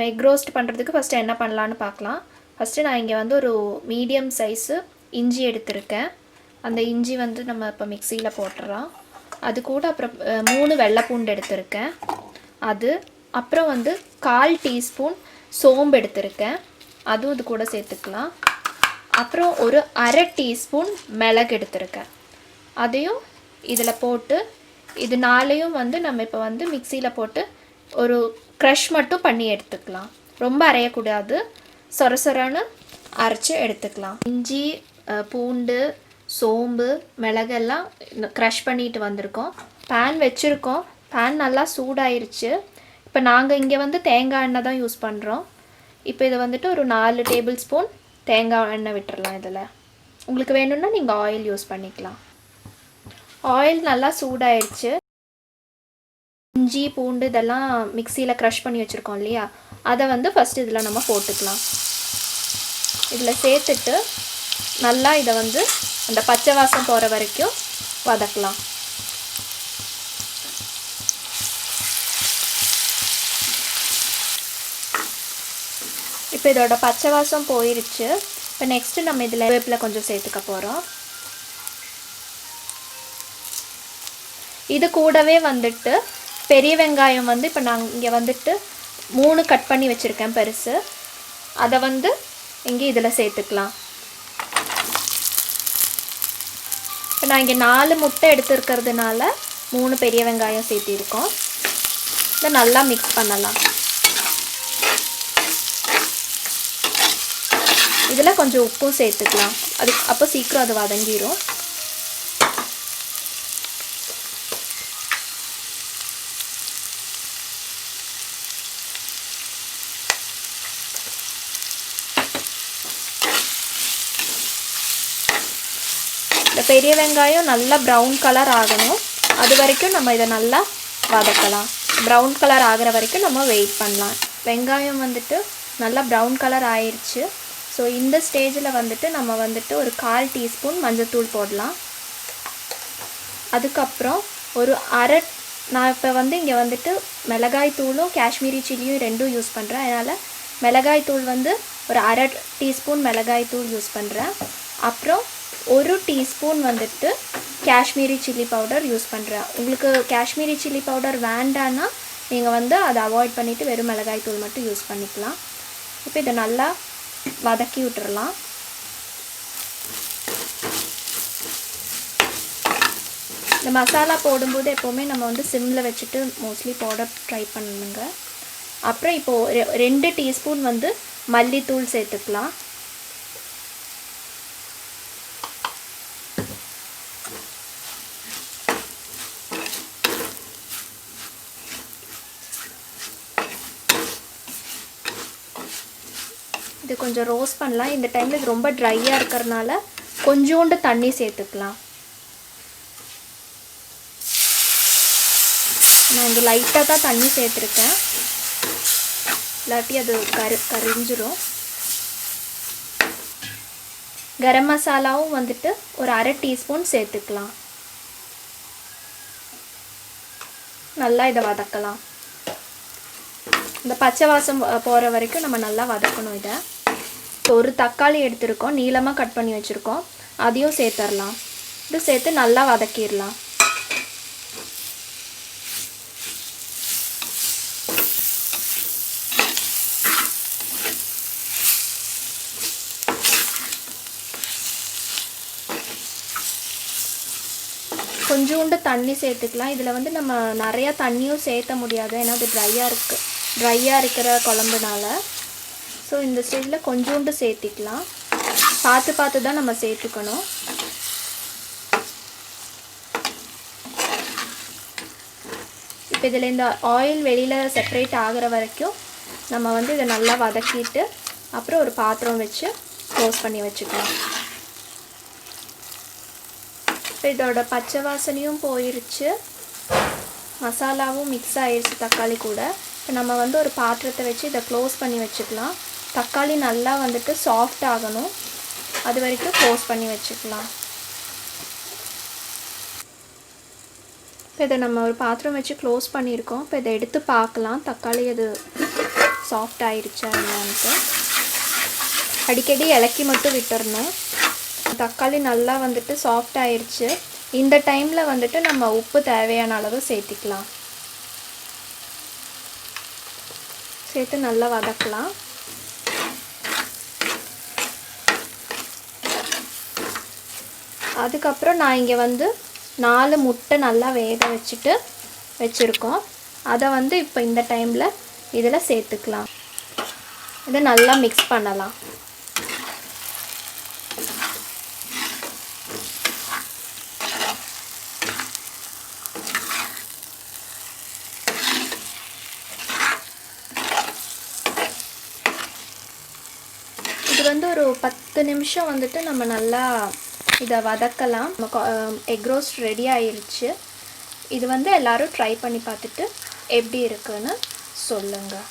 Egg roast பண்ணுறதுக்கு first என்ன பண்ணலான்னு பார்க்கலாம். ஃபஸ்ட்டு நான் இங்கே வந்து ஒரு மீடியம் சைஸு இஞ்சி எடுத்திருக்கேன். அந்த இஞ்சி வந்து நம்ம இப்போ மிக்சியில் போட்டுடலாம். அது கூட அப்புறம் 3 வெள்ளைப்பூண்டு எடுத்திருக்கேன். அது அப்புறம் வந்து 1/4 டீஸ்பூன் சோம்பு எடுத்திருக்கேன். அதுவும் இது கூட சேர்த்துக்கலாம். அப்புறம் ஒரு 1/2 டீஸ்பூன் மிளகு எடுத்திருக்கேன். அதையும் இதில் போட்டு இது 4ஐயும் வந்து நம்ம இப்போ வந்து மிக்சியில் போட்டு ஒரு க்ரஷ் மட்டும் பண்ணி எடுத்துக்கலாம். ரொம்ப அரையக்கூடாது, சொர சொரன்னு அரைச்சி எடுத்துக்கலாம். இஞ்சி, பூண்டு, சோம்பு, மிளகெல்லாம் க்ரஷ் பண்ணிட்டு வந்திருக்கோம். பேன் வச்சுருக்கோம். பேன் நல்லா சூடாயிருச்சு. இப்போ நாங்கள் இங்கே வந்து தேங்காய் எண்ணெய் தான் யூஸ் பண்ணுறோம். இப்போ இதை வந்துட்டு ஒரு 4 டேபிள் ஸ்பூன் தேங்காய் எண்ணெய் விட்டுறலாம். இதில் உங்களுக்கு வேணும்னா நீங்கள் ஆயில் யூஸ் பண்ணிக்கலாம். ஆயில் நல்லா சூடாயிருச்சு. இஞ்சி, பூண்டு இதெல்லாம் மிக்சியில் க்ரஷ் பண்ணி வச்சுருக்கோம் இல்லையா, அதை வந்து ஃபஸ்ட்டு இதில் நம்ம போட்டுக்கலாம். இதில் சேர்த்துட்டு நல்லா இதை வந்து அந்த பச்சை வாசம் போகிற வரைக்கும் வதக்கலாம். இப்போ இதோட பச்சை வாசம் போயிருச்சு. இப்போ நெக்ஸ்ட்டு நம்ம இதில் வேப்பிலை கொஞ்சம் சேர்த்துக்க போகிறோம். இது கூடவே வந்துட்டு பெரிய வெங்காயம் வந்து இப்போ நான் இங்கே வந்துட்டு 3 கட் பண்ணி வச்சுருக்கேன் பெருசு. அதை வந்து இங்கே இதில் சேர்த்துக்கலாம். இப்போ நான் இங்கே 4 முட்டை எடுத்துருக்கிறதுனால 3 பெரிய வெங்காயம் சேர்த்திருக்கோம். இதை நல்லா மிக்ஸ் பண்ணலாம். இதில் கொஞ்சம் உப்பும் சேர்த்துக்கலாம். அப்போ சீக்கிரம் அது வதங்கிடும். இந்த பெரிய வெங்காயம் நல்லா ப்ரௌன் கலர் ஆகணும். அது வரைக்கும் நம்ம இதை நல்லா வதக்கலாம். ப்ரௌன் கலர் ஆகிற வரைக்கும் நம்ம வெயிட் பண்ணலாம். வெங்காயம் வந்துட்டு நல்லா ப்ரௌன் கலர் ஆயிடுச்சு. ஸோ இந்த ஸ்டேஜில் வந்துட்டு நம்ம வந்துட்டு ஒரு 1/4 டீஸ்பூன் மஞ்சள்தூள் போடலாம். அதுக்கப்புறம் ஒரு நான் இப்போ வந்து இங்கே வந்துட்டு மிளகாய் தூளும் காஷ்மீரி சில்லியும் 2ம் யூஸ் பண்ணுறேன். அதனால் மிளகாய் தூள் வந்து ஒரு 1/2 டீஸ்பூன் மிளகாய் தூள் யூஸ் பண்ணுறேன். அப்புறம் 1 டீஸ்பூன் வந்துட்டு காஷ்மீரி சில்லி பவுடர் யூஸ் பண்ணுறேன். உங்களுக்கு காஷ்மீரி சில்லி பவுடர் வேண்டான்னா நீங்கள் வந்து அதை அவாய்ட் பண்ணிவிட்டு வெறும் மிளகாய் தூள் மட்டும் யூஸ் பண்ணிக்கலாம். இப்போ இதை நல்லா வதக்கி விட்டுறலாம். இந்த மசாலா போடும்போது எப்போவுமே நம்ம வந்து சிம்மில் வச்சுட்டு மோஸ்ட்லி போட ட்ரை பண்ணுங்க. அப்புறம் இப்போது 2 டீஸ்பூன் வந்து மல்லித்தூள் சேர்த்துக்கலாம். இது கொஞ்சம் ரோஸ்ட் பண்ணலாம். இந்த டைமில் இது ரொம்ப ட்ரையாக இருக்கிறதுனால கொஞ்சோண்டு தண்ணி சேர்த்துக்கலாம். நான் இங்கே லைட்டாக தான் தண்ணி சேர்த்துருக்கேன், இல்லாட்டி அது கரிஞ்சிரும். கரம் மசாலாவும் வந்துட்டு ஒரு 1/2 டீஸ்பூன் சேர்த்துக்கலாம். நல்லா இதை வதக்கலாம். இந்த பச்சை வாசம் போகிற வரைக்கும் நம்ம நல்லா வதக்கணும். இதை ஒரு தக்காளி எடுத்துருக்கோம், நீளமாக கட் பண்ணி வச்சுருக்கோம், அதையும் சேர்த்துடலாம். இது சேர்த்து நல்லா வதக்கிடலாம். கொஞ்சோண்டு தண்ணி சேர்த்துக்கலாம். இதில் வந்து நம்ம நிறையா தண்ணியும் சேர்த்த முடியாது, ஏன்னா அது ட்ரையாக இருக்கிற குழம்புனால. ஸோ இந்த ஸ்டேஜில் கொஞ்சோண்டு சேர்த்திக்கலாம். பார்த்து தான் நம்ம சேர்த்துக்கணும். இப்போ இதில் இந்த ஆயில் வெளியில் செப்பரேட் ஆகிற வரைக்கும் நம்ம வந்து இதை நல்லா வதக்கிட்டு அப்புறம் ஒரு பாத்திரம் வச்சு க்ளோஸ் பண்ணி வச்சுக்கலாம். இப்போ இதோட பச்சை வாசனையும் போயிருச்சு, மசாலாவும் மிக்ஸ் ஆயிடுச்சு தக்காளி கூட. இப்போ நம்ம வந்து ஒரு பாத்திரத்தை வச்சு இதை க்ளோஸ் பண்ணி வச்சுக்கலாம். தக்காளி நல்லா வந்துட்டு சாஃப்ட் ஆகணும், அது வரைக்கும் க்ளோஸ் பண்ணி வச்சுக்கலாம். இப்போ இதை நம்ம ஒரு பாத்திரம் வச்சு க்ளோஸ் பண்ணியிருக்கோம். இப்போ இதை எடுத்து பார்க்கலாம், தக்காளி அது சாஃப்ட் ஆயிருச்சா என்னன்ட்டு. அடிக்கடி இலக்கி மட்டும் விட்டுறணும். தக்காளி நல்லா வந்துட்டு சாஃப்ட் ஆயிருச்சு. இந்த டைமில் வந்துட்டு நம்ம உப்பு தேவையான அளவு சேர்த்திக்கலாம். சேர்த்து நல்லா வதக்கலாம். அதுக்கப்புறம் நான் இங்கே வந்து 4 முட்டை நல்லா வேக வச்சுருக்கோம். அதை வந்து இப்போ இந்த டைமில் இதில் சேர்த்துக்கலாம். இதை நல்லா மிக்ஸ் பண்ணலாம். இது வந்து ஒரு 10 நிமிஷம் வந்துட்டு நம்ம நல்லா இதை வதக்கலாம். எக் ரோஸ்ட் ரெடி ஆயிருச்சு. இது வந்து எல்லோரும் ட்ரை பண்ணி பார்த்துட்டு எப்படி இருக்குன்னு சொல்லுங்கள்.